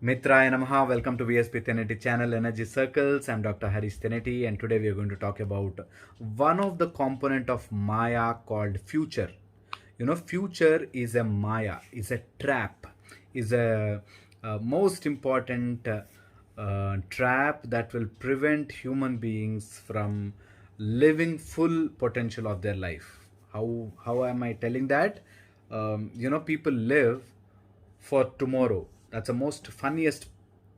Mitraya Namaha, welcome to VSP Theneti channel Energy Circles. I'm Dr. Harish Theneti, and today we are going to talk about one of the component of Maya called future. Future is a Maya, is a trap, is a most important trap that will prevent human beings from living full potential of their life. How am I telling that? People live for tomorrow. That's the most funniest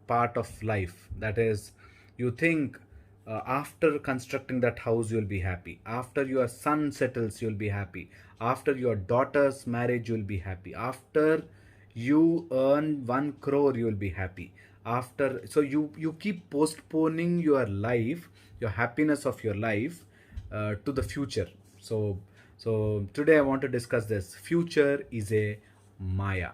part of life. That is, you think after constructing that house, you'll be happy. After your son settles, you'll be happy. After your daughter's marriage, you'll be happy. After you earn 1 crore, you'll be happy. After, so you keep postponing your life, your happiness of your life, to the future. So today I want to discuss this. Future is a Maya.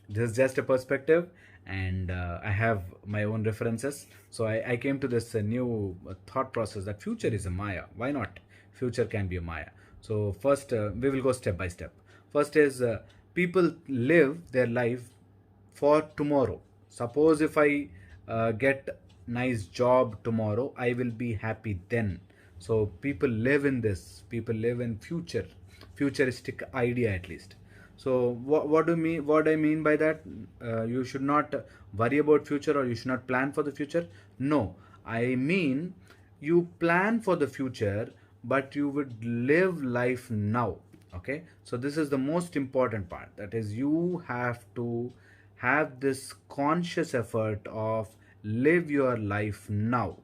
This is just a perspective, and I have my own references. So I came to this new thought process that future is a Maya. Why not? Future can be a Maya. So first, we will go step by step. First is people live their life for tomorrow. Suppose if I get nice job tomorrow, I will be happy then. So people live in this. People live in futuristic idea at least. So what do me what I mean by that? You should not worry about future, or you should not plan for the future. No, I mean you plan for the future, but you would live life now. Okay, so this is the most important part. That is, you have to have this conscious effort of live your life now.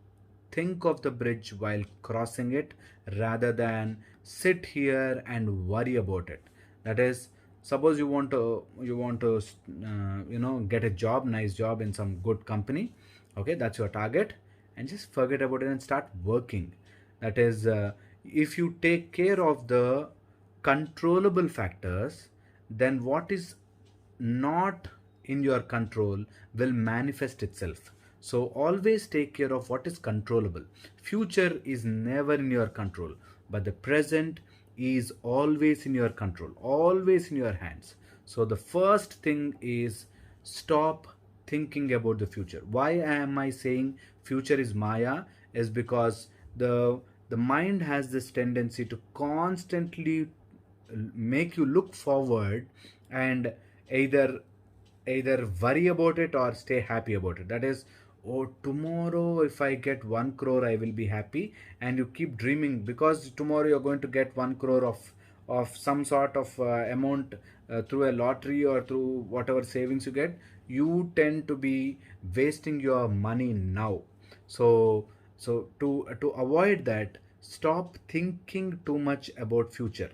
Think of the bridge while crossing it rather than sit here and worry about it. That is, suppose you want to get a job, nice job in some good company. Okay, that's your target, and just forget about it and start working. That is, if you take care of the controllable factors, then what is not in your control will manifest itself. So always take care of what is controllable. Future is never in your control, but the present is always in your control, always in your hands. So the first thing is stop thinking about the future. Why am I saying future is Maya? Is because the mind has this tendency to constantly make you look forward and either worry about it or stay happy about it. That is, oh, tomorrow if I get 1 crore, I will be happy. And you keep dreaming because tomorrow you're going to get 1 crore of some sort of amount through a lottery or through whatever savings you get. You tend to be wasting your money now. So to avoid that, stop thinking too much about future.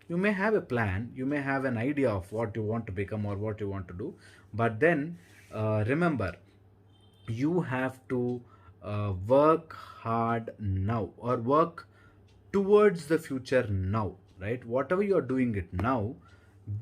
You may have a plan, you may have an idea of what you want to become or what you want to do, but then remember, you have to work hard now, or work towards the future now, right? Whatever you are doing it now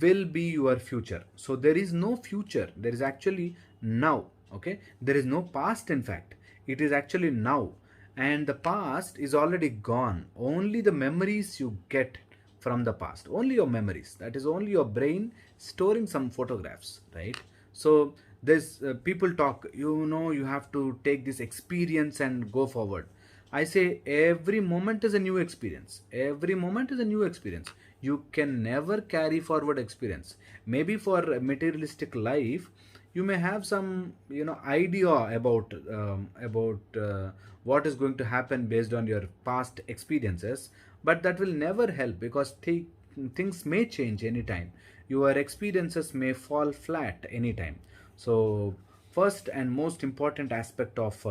will be your future. So there is no future, there is actually now. Okay, there is no past. In fact, it is actually now, and the past is already gone. Only the memories you get from the past, only your memories, that is only your brain storing some photographs, right? So there's people talk, you have to take this experience and go forward. I say every moment is a new experience. Every moment is a new experience. You can never carry forward experience. Maybe for a materialistic life, you may have some idea about what is going to happen based on your past experiences, but that will never help because things may change anytime. Your experiences may fall flat anytime. So first and most important aspect of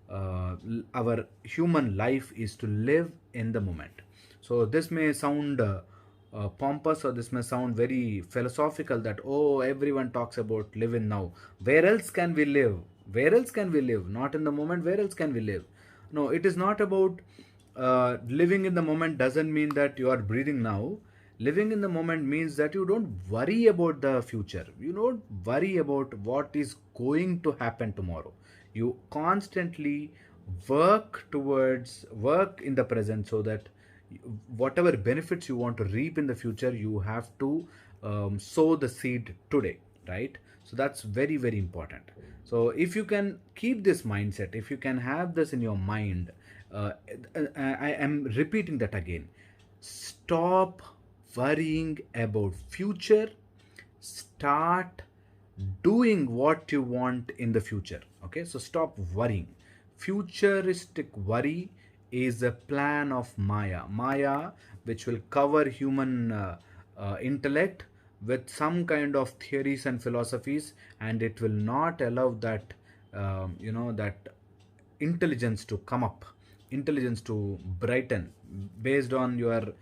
our human life is to live in the moment. So this may sound pompous, or this may sound very philosophical, that oh, everyone talks about living now. Where else can we live? Where else can we live? Not in the moment. Where else can we live? No, it is not about living in the moment. Doesn't mean that you are breathing now. Living in the moment means that you don't worry about the future. You don't worry about what is going to happen tomorrow. You constantly work in the present, so that whatever benefits you want to reap in the future, you have to sow the seed today, right? So that's very, very important. So if you can keep this mindset, if you can have this in your mind, uh, I am repeating that again. Stop worrying about future. Start doing what you want in the future. Okay, so stop worrying. Futuristic worry is a plan of Maya, which will cover human intellect with some kind of theories and philosophies, and it will not allow that that intelligence to come up, intelligence to brighten based on your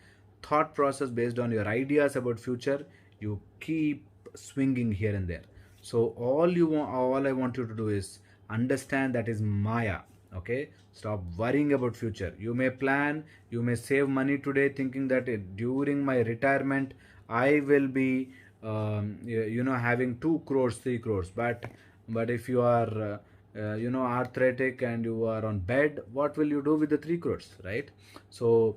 thought process, based on your ideas about future. You keep swinging here and there. So all I want you to do is understand that is Maya. Okay, stop worrying about future. You may plan, you may save money today thinking that during my retirement I will be having 2 crores, 3 crores, but if you are arthritic and you are on bed, what will you do with the 3 crores, right? So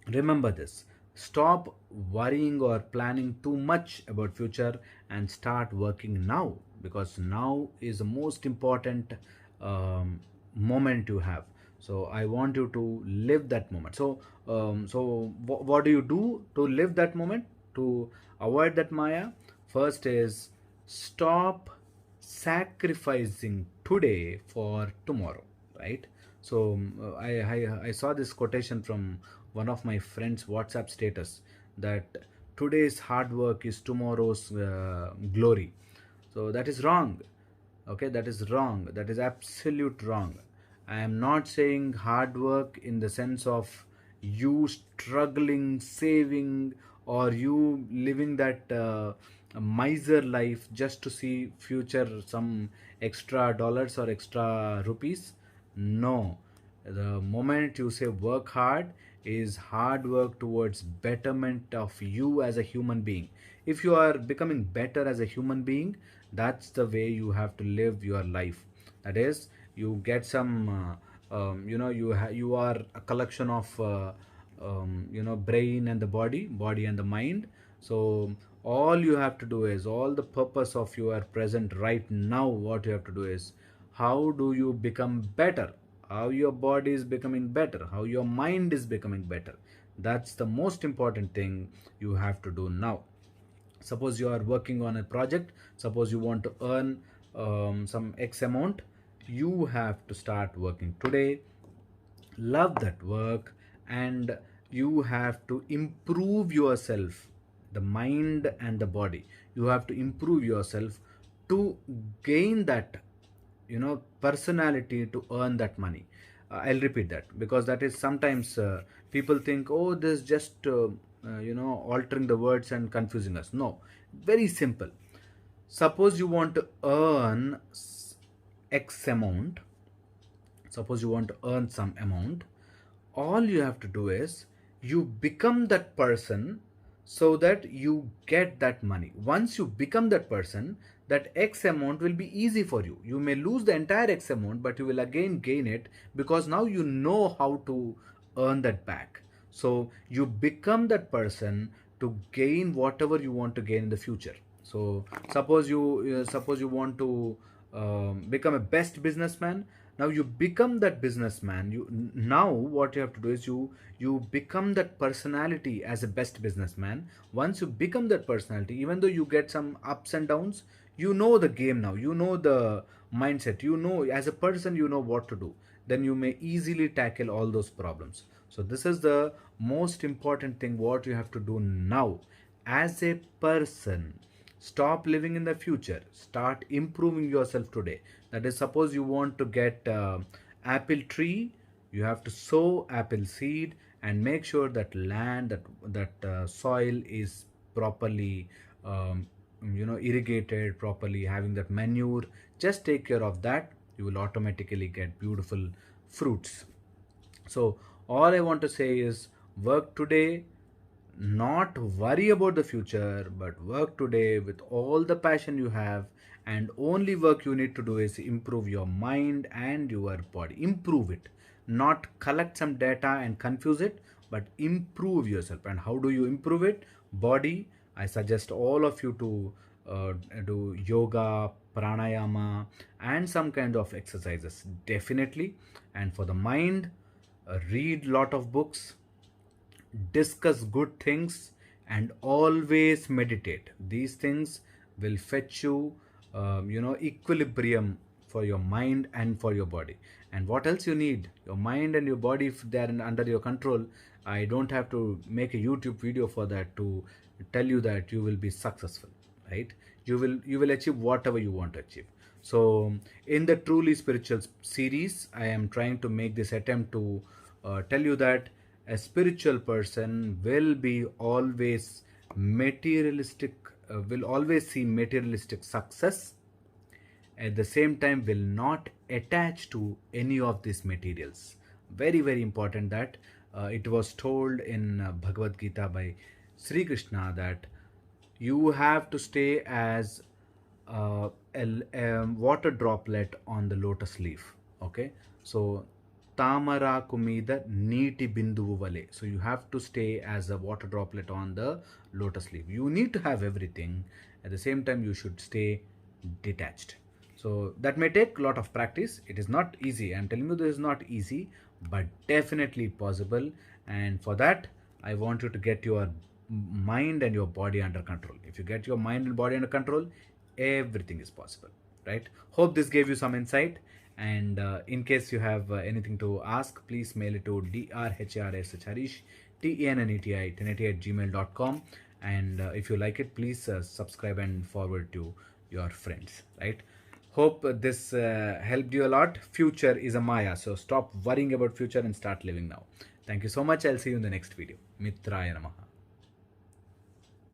remember this. Stop worrying or planning too much about future and start working now, because now is the most important moment you have. So I want you to live that moment. What do you do to live that moment, to avoid that Maya? First is stop sacrificing today for tomorrow, right? So I saw this quotation from one of my friends WhatsApp status, that today's hard work is tomorrow's glory. So that is wrong. Okay, that is wrong. That is absolute wrong. I am not saying hard work in the sense of you struggling, saving, or you living that miser life just to see future some extra dollars or extra rupees. No, the moment you say work hard is hard work towards betterment of you as a human being. If you are becoming better as a human being, that's the way you have to live your life. That is, you get some you are a collection of brain and the body and the mind. So all you have to do is, all the purpose of your present right now, what you have to do is, how do you become better, how your body is becoming better, how your mind is becoming better. That's the most important thing you have to do now. Suppose you are working on a project, suppose you want to earn some x amount, you have to start working today, love that work, and you have to improve yourself, the mind and the body. You have to improve yourself to gain that personality to earn that money. I'll repeat that, because that is sometimes people think, oh, this just altering the words and confusing us. No, very simple. Suppose you want to earn x amount, suppose you want to earn some amount, all you have to do is you become that person so that you get that money. Once you become that person, that x amount will be easy for you. You may lose the entire x amount, but you will again gain it, because now you know how to earn that back. So you become that person to gain whatever you want to gain in the future. So suppose you want to become a best businessman. Now you become that businessman. Now what you have to do is you become that personality as a best businessman. Once you become that personality, even though you get some ups and downs, you know the game now, you know the mindset, you know as a person, you know what to do. Then you may easily tackle all those problems. So this is the most important thing what you have to do now as a person. Stop living in the future, start improving yourself today. That is, suppose you want to get apple tree, you have to sow apple seed and make sure that land, that soil is properly irrigated properly, having that manure. Just take care of that, you will automatically get beautiful fruits. So all I want to say is, work today, not worry about the future, but work today with all the passion you have. And only work you need to do is improve your mind and your body. Improve it, not collect some data and confuse it, but improve yourself. And how do you improve it? Body, I suggest all of you to do yoga, pranayama, and some kind of exercises, definitely. And for the mind, read lot of books, discuss good things, and always meditate. These things will fetch you equilibrium for your mind and for your body. And what else you need? Your mind and your body, if they are under your control, I don't have to make a YouTube video for that to tell you that you will be successful, right? You will achieve whatever you want to achieve. So in the truly spiritual series, I am trying to make this attempt to tell you that a spiritual person will be always materialistic, will always see materialistic success, at the same time will not attach to any of these materials. Very very important that it was told in Bhagavad Gita by Sri Krishna that you have to stay as a water droplet on the lotus leaf. Okay, so tamaraku మీద నీటి బిందువు వలె. So you have to stay as a water droplet on the lotus leaf. You need to have everything. At the same time, you should stay detached. So that may take a lot of practice. It is not easy. I'm telling you, this is not easy, but definitely possible. And for that, I want you to get your mind and your body under control. If you get your mind and body under control, everything is possible, right? Hope this gave you some insight. And in case you have anything to ask, please mail it to drhrshharish tenneti@gmail.com. And if you like it, please subscribe and forward to your friends, right? Hope this helped you a lot. Future is a maya, so stop worrying about future and start living now. Thank you so much. I'll see you in the next video. Mitraya Namaha.